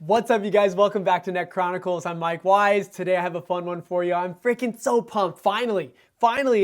What's up, you guys? Welcome back to Net Chronicles. I'm Mike Wise. Today I have a fun one for you. I'm freaking so pumped. Finally,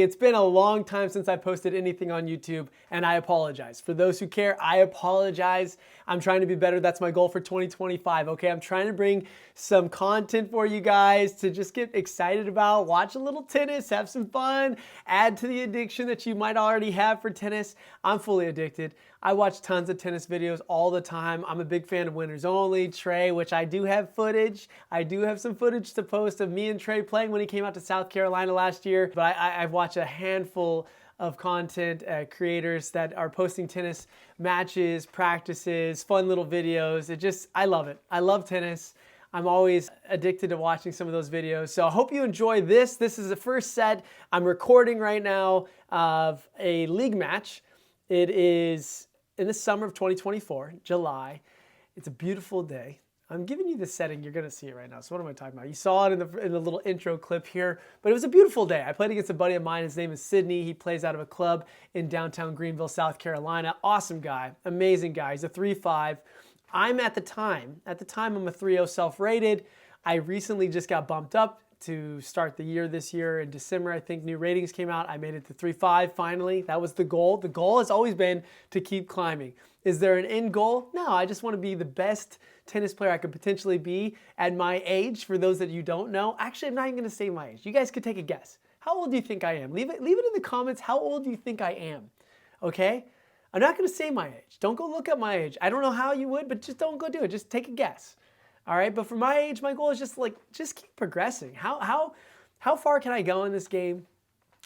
it's been a long time since I posted anything on YouTube, and I apologize. For those who care, I apologize. I'm trying to be better. That's my goal for 2025, okay? I'm trying to bring some content for you guys to just get excited about, watch a little tennis, have some fun, add to the addiction that you might already have for tennis. I'm fully addicted. I watch tons of tennis videos all the time. I'm a big fan of Winners Only, Trey, which I do have footage. I do have some footage to post of me and Trey playing when he came out to South Carolina last year. But I've watched a handful of content creators that are posting tennis matches, practices, fun little videos. I love it. I love tennis. I'm always addicted to watching some of those videos. So I hope you enjoy this. This is the first set I'm recording right now of a league match. It is in the summer of 2024, July. It's a beautiful day. I'm giving you the setting. You're going to see it right now. So what am I talking about? You saw it in the little intro clip here, but it was a beautiful day. I played against a buddy of mine. His name is Sydney. He plays out of a club in downtown Greenville, South Carolina. Awesome guy, amazing guy. He's a 3.5. I'm at the time I'm a 3.0 self-rated. I recently just got bumped up to start the year this year. In December, I think new ratings came out. I made it to 3.5 finally. That was the goal. The goal has always been to keep climbing. Is there an end goal? No, I just want to be the best tennis player I could potentially be at my age. For those that you don't know, actually, I'm not even going to say my age. You guys could take a guess. How old do you think I am? Leave it in the comments. How old do you think I am? Okay? I'm not going to say my age. Don't go look up my age. I don't know how you would, but just don't go do it. Just take a guess. All right, but for my age, my goal is just keep progressing. How far can I go in this game?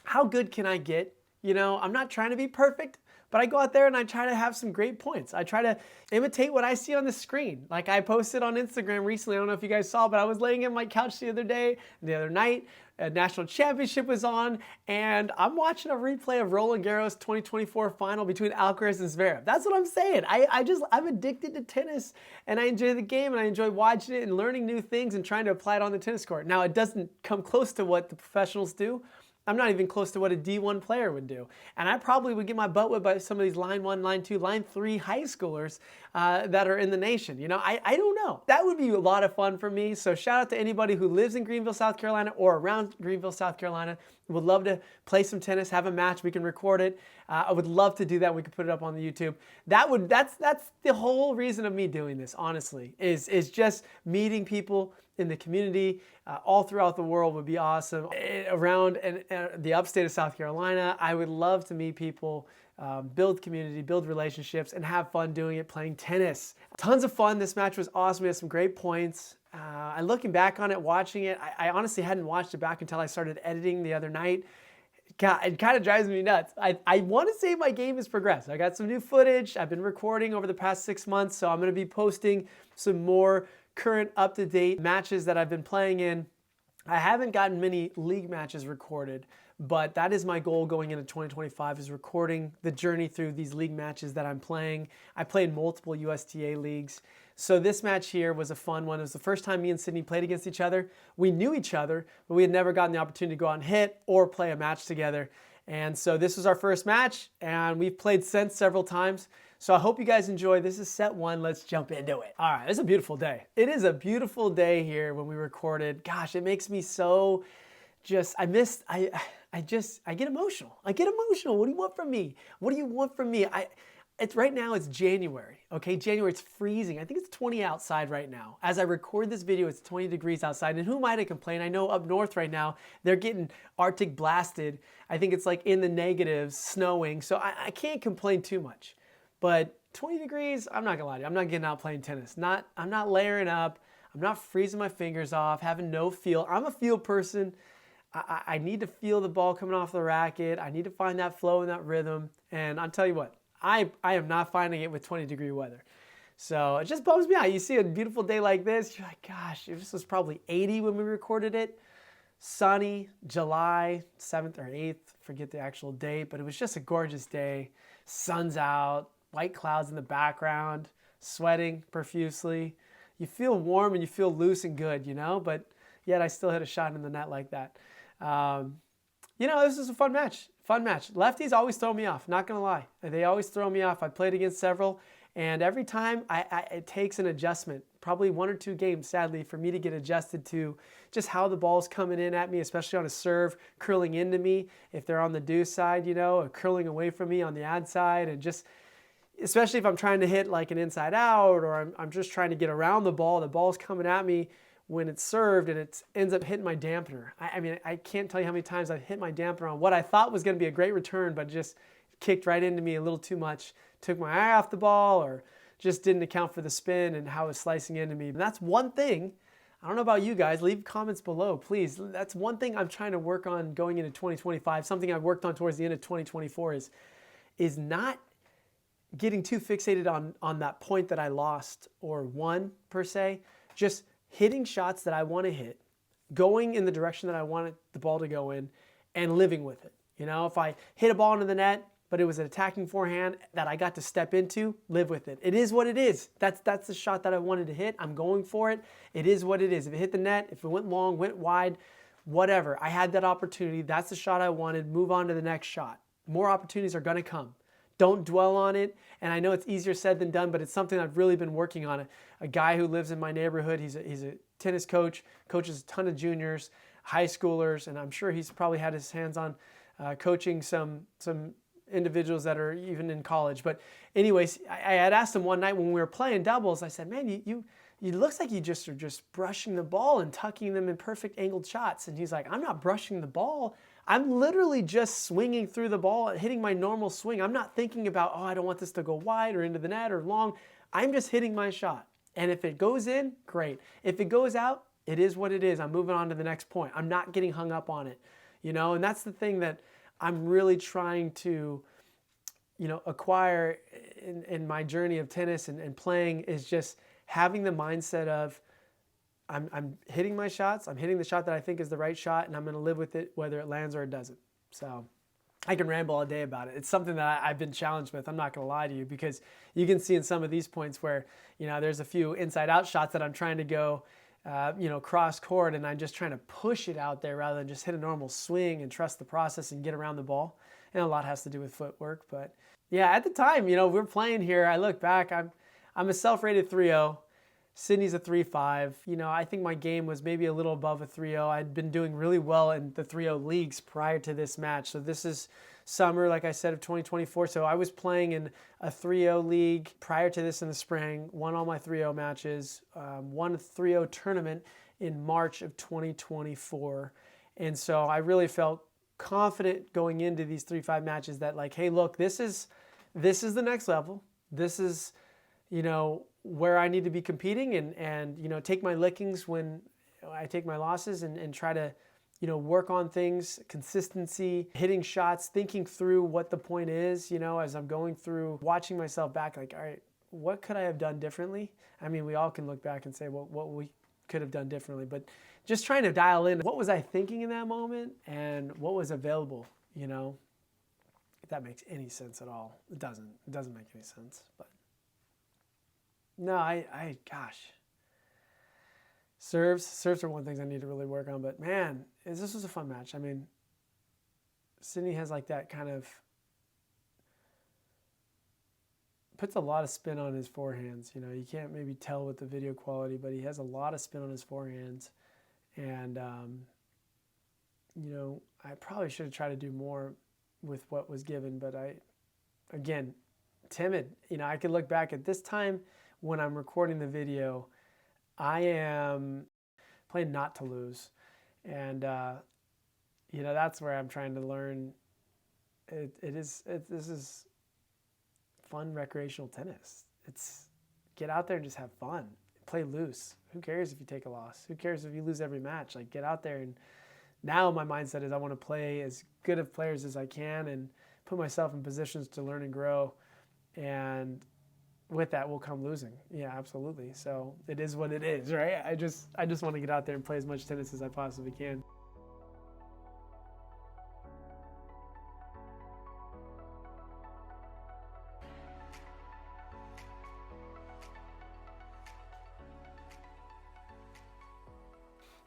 How good can I get? You know, I'm not trying to be perfect, but I go out there and I try to have some great points. I try to imitate what I see on the screen. Like I posted on Instagram recently, I don't know if you guys saw, but I was laying on my couch the other night, a national championship was on, and I'm watching a replay of Roland Garros 2024 final between Alcaraz and Zverev. That's what I'm saying. I'm addicted to tennis, and I enjoy the game, and I enjoy watching it and learning new things and trying to apply it on the tennis court. Now, it doesn't come close to what the professionals do. I'm not even close to what a D1 player would do. And I probably would get my butt whipped by some of these line 1, line 2, line 3 high schoolers that are in the nation. You know, I don't know. That would be a lot of fun for me. So shout out to anybody who lives in Greenville, South Carolina or around Greenville, South Carolina. Would love to play some tennis, have a match. We can record it. I would love to do that. We could put it up on the YouTube. That's the whole reason of me doing this, honestly, is just meeting people in the community all throughout the world would be awesome. Around the upstate of South Carolina, I would love to meet people, build community, build relationships, and have fun doing it, playing tennis. Tons of fun. This match was awesome. We had some great points. And looking back on it, watching it, I honestly hadn't watched it back until I started editing the other night. God, it kind of drives me nuts. I want to say my game has progressed. I got some new footage. I've been recording over the past 6 months, so I'm going to be posting some more current up-to-date matches that I've been playing in. I haven't gotten many league matches recorded, but that is my goal going into 2025, is recording the journey through these league matches that I'm playing. I played multiple USTA leagues. So this match here was a fun one. It was the first time me and Sydney played against each other. We knew each other, but we had never gotten the opportunity to go out and hit or play a match together. And so this was our first match, and we've played since several times. So I hope you guys enjoy. This is set 1. Let's jump into it. All right, it's a beautiful day. It is a beautiful day here when we recorded. Gosh, it makes me so I get emotional. I get emotional. What do you want from me? What do you want from me? Right now it's January, okay? January, it's freezing. I think it's 20 outside right now. As I record this video, it's 20 degrees outside. And who am I to complain? I know up north right now, they're getting Arctic blasted. I think it's like in the negatives, snowing. So I can't complain too much. But 20 degrees, I'm not gonna lie to you. I'm not getting out playing tennis. I'm not layering up. I'm not freezing my fingers off, having no feel. I'm a feel person. I need to feel the ball coming off the racket. I need to find that flow and that rhythm. And I'll tell you what, I am not finding it with 20-degree weather. So it just bums me out. You see a beautiful day like this, you're like, gosh, this was probably 80 when we recorded it. Sunny, July 7th or 8th, forget the actual date, but it was just a gorgeous day. Sun's out, white clouds in the background, sweating profusely. You feel warm and you feel loose and good, you know, but yet I still hit a shot in the net like that. You know, this is a fun match. Lefties always throw me off, not gonna lie. They always throw me off. I played against several, And every time it takes an adjustment, probably 1 or 2 games, sadly, for me to get adjusted to just how the ball's coming in at me, especially on a serve, curling into me, if they're on the deuce side, or curling away from me on the ad side, and just, especially if I'm trying to hit like an inside out, or I'm just trying to get around the ball's coming at me when it's served, and it ends up hitting my dampener. I mean, I can't tell you how many times I've hit my dampener on what I thought was going to be a great return, but just kicked right into me a little too much, took my eye off the ball, or just didn't account for the spin and how it's slicing into me. And that's one thing, I don't know about you guys, leave comments below, please. That's one thing I'm trying to work on going into 2025. Something I've worked on towards the end of 2024 is not getting too fixated on that point that I lost or won per se. Just hitting shots that I want to hit, going in the direction that I want the ball to go in, and living with it. If I hit a ball into the net, but it was an attacking forehand that I got to step into, live with it. It is what it is. That's the shot that I wanted to hit. I'm going for it. It is what it is. If it hit the net, if it went long, went wide, whatever. I had that opportunity. That's the shot I wanted. Move on to the next shot. More opportunities are going to come. Don't dwell on it. And I know it's easier said than done, but it's something I've really been working on. A guy who lives in my neighborhood, he's a tennis coach, coaches a ton of juniors, high schoolers, and I'm sure he's probably had his hands on coaching some individuals that are even in college. But anyways, I had asked him one night when we were playing doubles, I said, man, you looks like you just are just brushing the ball and tucking them in perfect angled shots. And he's like, I'm not brushing the ball. I'm literally just swinging through the ball, hitting my normal swing. I'm not thinking about, oh, I don't want this to go wide or into the net or long. I'm just hitting my shot. And if it goes in, great. If it goes out, it is what it is. I'm moving on to the next point. I'm not getting hung up on it, and that's the thing that I'm really trying to, acquire in my journey of tennis and playing, is just having the mindset of, I'm hitting my shots, I'm hitting the shot that I think is the right shot, and I'm going to live with it whether it lands or it doesn't. So I can ramble all day about it. It's something that I've been challenged with. I'm not going to lie to you, because you can see in some of these points where, there's a few inside out shots that I'm trying to go, cross court, and I'm just trying to push it out there rather than just hit a normal swing and trust the process and get around the ball. And a lot has to do with footwork. But yeah, at the time, we're playing here. I look back, I'm a self-rated 3-0. Sydney's a 3-5. I think my game was maybe a little above a 3-0. I'd been doing really well in the 3-0 leagues prior to this match. So this is summer, like I said, of 2024. So I was playing in a 3-0 league prior to this in the spring, won all my 3-0 matches, won a 3-0 tournament in March of 2024. And so I really felt confident going into these 3-5 matches that, like, hey, look, this is the next level. This is, where I need to be competing, and take my lickings when I take my losses, and try to, work on things, consistency, hitting shots, thinking through what the point is, as I'm going through, watching myself back, like, all right, what could I have done differently? I mean, we all can look back and say, well, what we could have done differently, but just trying to dial in what was I thinking in that moment and what was available, if that makes any sense at all. It doesn't make any sense, but no, gosh. Serves are one of the things I need to really work on, but man, this was a fun match. I mean, Sydney has like that kind of, puts a lot of spin on his forehands. You can't maybe tell with the video quality, but he has a lot of spin on his forehands. And, I probably should have tried to do more with what was given, but again, timid. I could look back at this time when I'm recording the video, I am playing not to lose. And, that's where I'm trying to learn. This is fun recreational tennis. It's get out there and just have fun. Play loose. Who cares if you take a loss? Who cares if you lose every match? Like, get out there. And now my mindset is I want to play as good of players as I can and put myself in positions to learn and grow. And with that will come losing. Yeah, absolutely. So it is what it is, right? I just want to get out there and play as much tennis as I possibly can.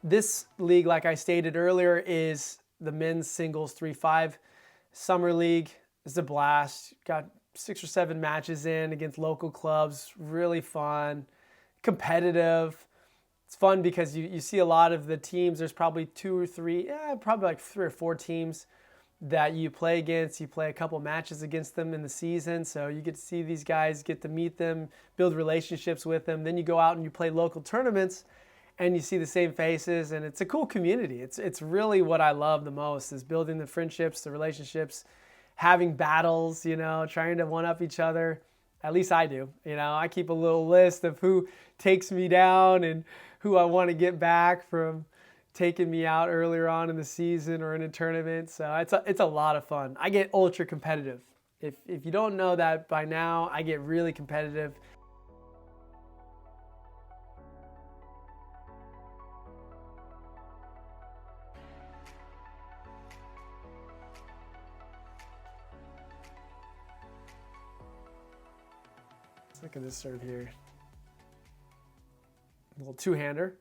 This league, like I stated earlier, is the men's singles 3-5 summer league. It's a blast. Got 6 or 7 matches in against local clubs. Really fun, competitive. It's fun because you see a lot of the teams. There's probably 2 or 3, probably like 3 or 4 teams that you play against. You play a couple matches against them in the season, so you get to see these guys, get to meet them, build relationships with them. Then you go out and you play local tournaments, and you see the same faces, and it's a cool community. It's really what I love the most, is building the friendships, the relationships, having battles, trying to one-up each other. At least I do. I keep a little list of who takes me down and who I want to get back from taking me out earlier on in the season or in a tournament. So it's a lot of fun. I get ultra competitive. If you don't know that by now, I get really competitive. Let's look at this serve here. A little two-hander.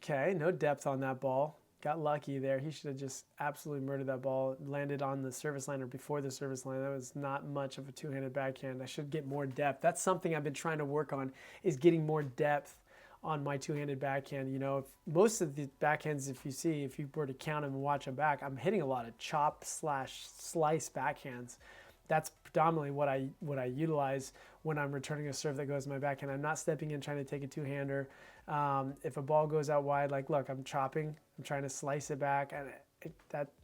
Okay, no depth on that ball. Got lucky there. He should have just absolutely murdered that ball. Landed on the service line or before the service line. That was not much of a two-handed backhand. I should get more depth. That's something I've been trying to work on, is getting more depth on my two-handed backhand. Most of the backhands, if you were to count them and watch them back, I'm hitting a lot of chop/slice backhands. That's predominantly what I utilize when I'm returning a serve that goes to my backhand. I'm not stepping in trying to take a two-hander. If a ball goes out wide, like, look, I'm chopping. I'm trying to slice it back. And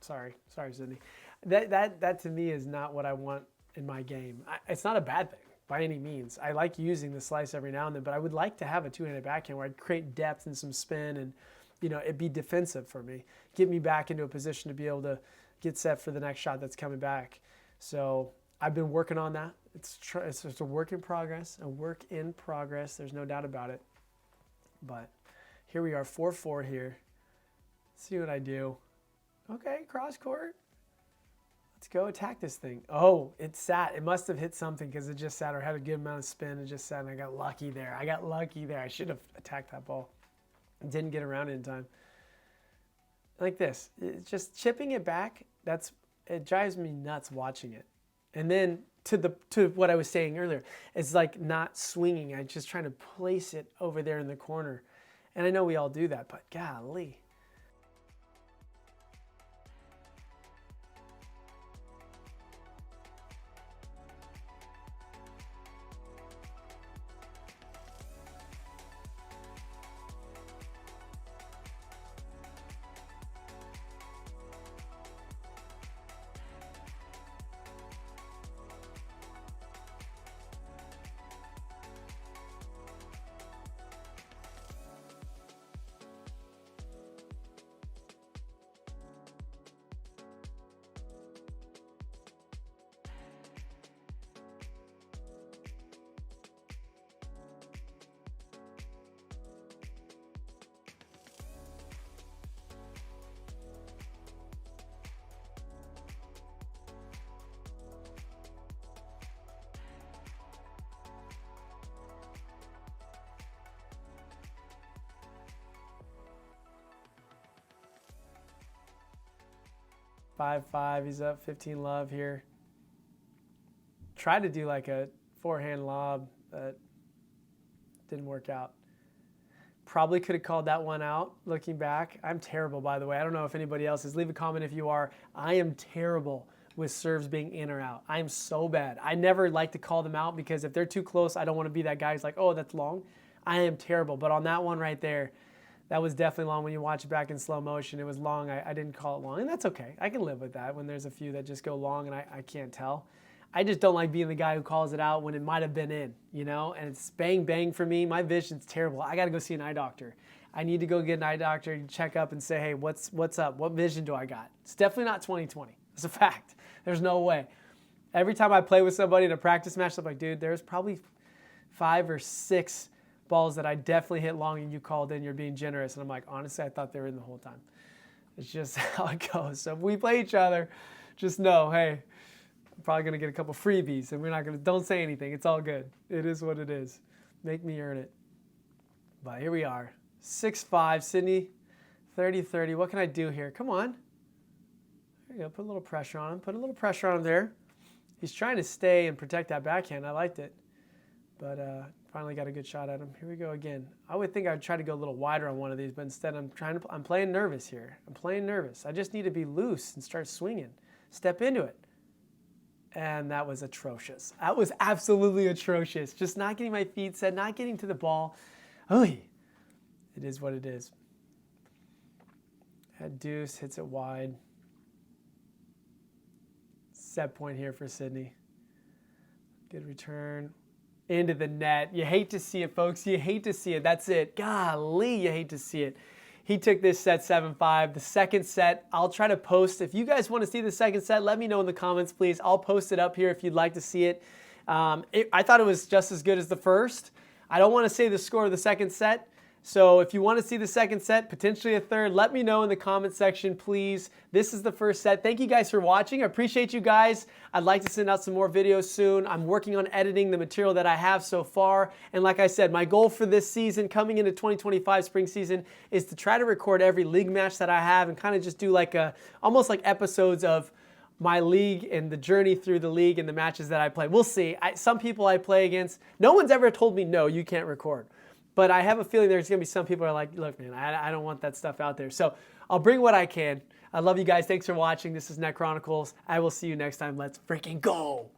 sorry, Sydney. That to me is not what I want in my game. It's not a bad thing by any means. I like using the slice every now and then, but I would like to have a two-handed backhand where I'd create depth and some spin, and it'd be defensive for me, get me back into a position to be able to get set for the next shot that's coming back. So I've been working on that. It's just a work in progress, There's no doubt about it. But here we are, 4-4 here. Let's see what I do. Okay, cross court. Let's go attack this thing. Oh, it sat. It must have hit something because it just sat or had a good amount of spin. It just sat, and I got lucky there. I should have attacked that ball. Didn't get around it in time. Like this. It's just chipping it back. It drives me nuts watching it. And then to what I was saying earlier, it's like not swinging. I'm just trying to place it over there in the corner. And I know we all do that, but golly. Five, he's up 15 love here. Tried to do like a forehand lob, but didn't work out. Probably could have called that one out looking back. I'm terrible, by the way. I don't know if anybody else is. Leave a comment if you are. I am terrible with serves being in or out. I am so bad. I never like to call them out because if they're too close, I don't want to be that guy who's like, oh, that's long. I am terrible. But on that one right there, that was definitely long. When you watch it back in slow motion, it was long. I didn't call it long, and that's okay. I can live with that when there's a few that just go long and I can't tell. I just don't like being the guy who calls it out when it might have been in, and it's bang, bang for me. My vision's terrible. I got to go see an eye doctor. I need to go get an eye doctor and check up and say, hey, what's up? What vision do I got? It's definitely not 20/20. It's a fact. There's no way. Every time I play with somebody in a practice match, I'm like, dude, there's probably 5 or 6 balls that I definitely hit long and you called in, you're being generous. And I'm like, honestly, I thought they were in the whole time. It's just how it goes. So if we play each other, just know, hey, I'm probably going to get a couple freebies and don't say anything. It's all good. It is what it is. Make me earn it. But here we are. 6-5, Sydney, 30-30. What can I do here? Come on. There you go. Put a little pressure on him. Put a little pressure on him there. He's trying to stay and protect that backhand. I liked it. But finally got a good shot at him. Here we go again. I would think I'd try to go a little wider on one of these, but instead I'm playing nervous here. I'm playing nervous. I just need to be loose and start swinging. Step into it. And that was atrocious. That was absolutely atrocious. Just not getting my feet set, not getting to the ball. Oy. It is what it is. That deuce hits it wide. Set point here for Sydney. Good return. Into the net. You hate to see it, folks. You hate to see it. That's it. Golly, you hate to see it. He took this set 7-5. The second set, I'll try to post. If you guys want to see the second set, let me know in the comments, please. I'll post it up here if you'd like to see it. I thought it was just as good as the first. I don't want to say the score of the second set. So if you want to see the second set, potentially a third, let me know in the comment section, please. This is the first set. Thank you guys for watching. I appreciate you guys. I'd like to send out some more videos soon. I'm working on editing the material that I have so far. And like I said, my goal for this season, coming into 2025 spring season, is to try to record every league match that I have and kind of just do like almost like episodes of my league and the journey through the league and the matches that I play. We'll see. Some people I play against, no one's ever told me, no, you can't record. But I have a feeling there's going to be some people who are like, look, man, I don't want that stuff out there. So I'll bring what I can. I love you guys. Thanks for watching. This is Net Chronicles. I will see you next time. Let's freaking go.